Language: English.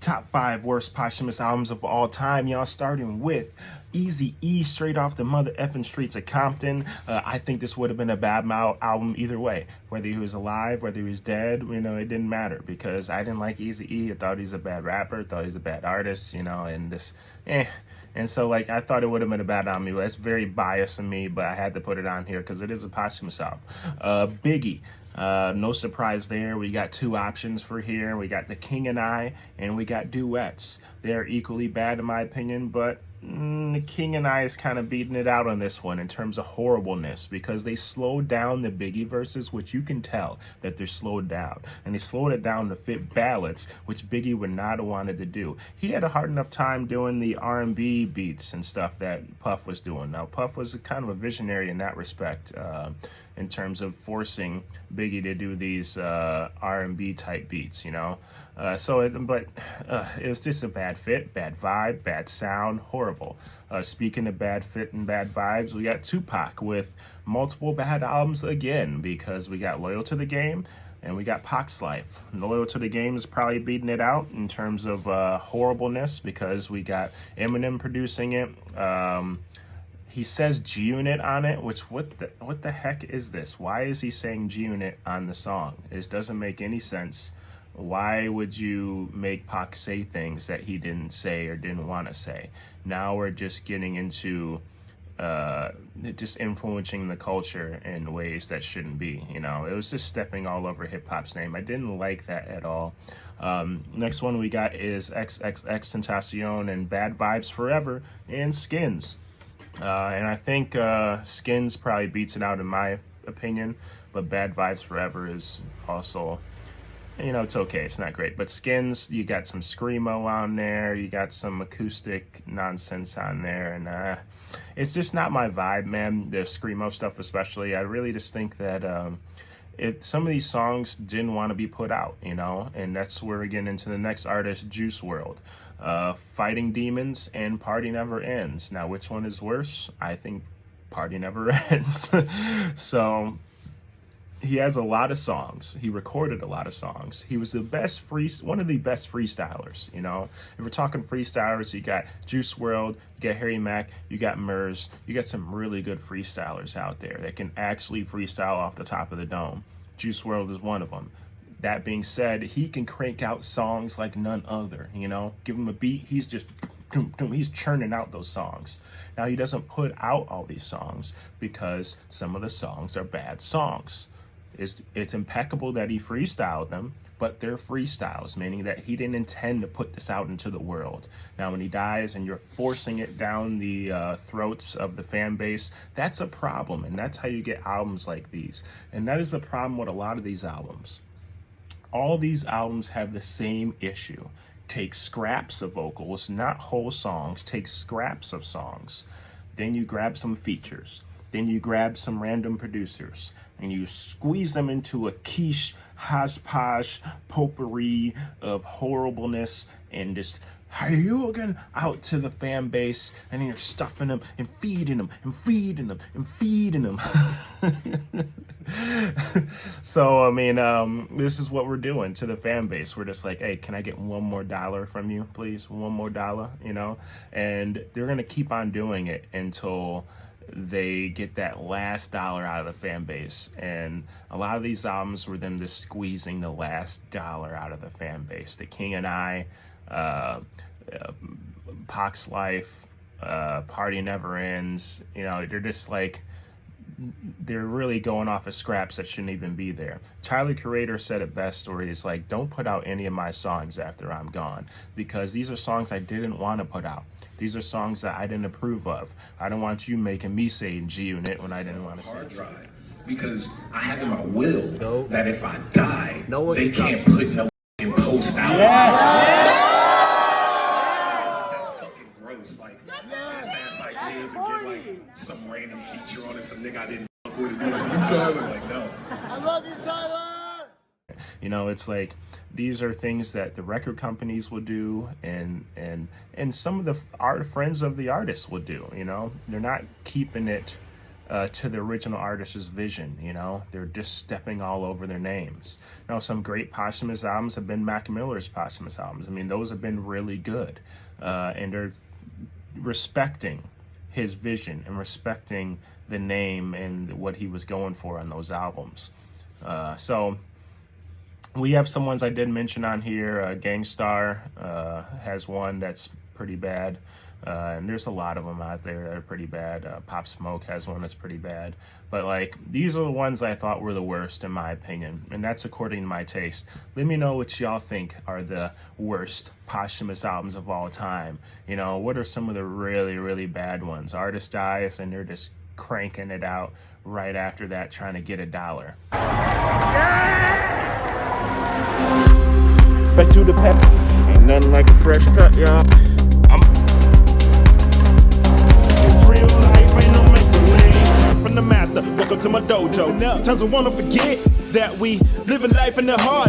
Top 5 worst posthumous albums of all time, y'all, starting with Eazy-E, straight off the mother effing streets of Compton. I think this would have been a bad album either way. Whether he was alive, whether he was dead, you know, it didn't matter, because I didn't like Eazy-E. I thought he's a bad rapper, thought he's a bad artist, you know, and this, And so, like, I thought it would have been a bad album. That's very biased of me, but I had to put it on here because it is a posthumous album. Biggie. No surprise there. We got two options for here. We got The King and I, and we got Duets. They're equally bad in my opinion, but The King and I is kind of beating it out on this one in terms of horribleness, because they slowed down the Biggie verses, which you can tell that they're slowed down. And they slowed it down to fit ballads, which Biggie would not have wanted to do. He had a hard enough time doing the R&B beats and stuff that Puff was doing. Now, Puff was kind of a visionary in that respect, in terms of forcing Biggie to do these R&B type beats, you know. But it was just a bad fit, bad vibe, bad sound, horrible. Speaking of bad fit and bad vibes, we got Tupac with multiple bad albums again, because we got Loyal to the Game and we got Pac's Life. Loyal to the Game is probably beating it out in terms of horribleness, because we got Eminem producing it. He says G-Unit on it, which what the heck is this? Why is he saying G-Unit on the song? It doesn't make any sense. Why would you make Pac say things that he didn't say or didn't want to say? Now we're just getting into just influencing the culture in ways that shouldn't be, you know. It was just stepping all over hip-hop's name. I didn't like that at all. Next one we got is XXXTentacion and Bad Vibes Forever and Skins. And I think Skins probably beats it out in my opinion, but Bad Vibes Forever is also, you know, it's okay. It's not great. But Skins, you got some Screamo on there. You got some acoustic nonsense on there. And it's just not my vibe, man. The Screamo stuff especially. I really just think that some of these songs didn't want to be put out, you know. And that's where we get into the next artist, Juice WRLD. Fighting Demons and Party Never Ends. Now, which one is worse? I think Party Never Ends. So he has a lot of songs. He recorded a lot of songs. He was one of the best freestylers, you know. If we're talking freestylers, you got Juice WRLD, you got Harry Mack, you got Murs, you got some really good freestylers out there that can actually freestyle off the top of the dome. Juice WRLD is one of them. That being said, he can crank out songs like none other, you know. Give him a beat, he's just, he's churning out those songs. Now, he doesn't put out all these songs because some of the songs are bad songs. It's impeccable that he freestyled them, but they're freestyles, meaning that he didn't intend to put this out into the world. Now, when he dies and you're forcing it down the throats of the fan base, that's a problem, and that's how you get albums like these. And that is the problem with a lot of these albums. All these albums have the same issue. Take scraps of vocals, not whole songs, take scraps of songs. Then you grab some features. Then you grab some random producers and you squeeze them into a quiche, hodgepodge, potpourri of horribleness and just Hayugan out to the fan base, and then you're stuffing them and feeding them and feeding them and feeding them. So, I mean, this is what we're doing to the fan base. We're just like, hey, can I get $1 more from you, please? $1 more, you know? And they're going to keep on doing it until they get that last dollar out of the fan base. And a lot of these albums were them just squeezing the last dollar out of the fan base. The King and I, Pac's Life, Party Never Ends, you know, they're just like, they're really going off of scraps that shouldn't even be there. Tyler Creator said it best, where he's like, don't put out any of my songs after I'm gone, because these are songs I didn't want to put out. These are songs that I didn't approve of. I don't want you making me say G-Unit when I didn't want to say it. Because I have in my will that if I die, they can't put no post out. That's fucking gross. Like, fans like me and get like some random feature on it, some nigga I didn't fuck with. Like, you Tyler? Like, no. I love you, Tyler. You know, it's like, these are things that the record companies will do, and some of the friends of the artists will do, you know. They're not keeping it to the original artist's vision. You know, they're just stepping all over their names. Now, some great posthumous albums have been Mac Miller's posthumous albums. I mean, those have been really good, and they're respecting his vision and respecting the name and what he was going for on those albums. So we have some ones I did mention on here. Gangstar has one that's pretty bad. And there's a lot of them out there that are pretty bad. Pop Smoke has one that's pretty bad. But like, these are the ones I thought were the worst in my opinion. And that's according to my taste. Let me know what y'all think are the worst posthumous albums of all time. You know, what are some of the really, really bad ones? Artist dies and they're just cranking it out right after that, trying to get $1. Back to the pep. Ain't nothing like a fresh cut, y'all. It's real life, ain't no make believe. From the master, welcome to my dojo. Times I wanna forget that we live a life in the heart.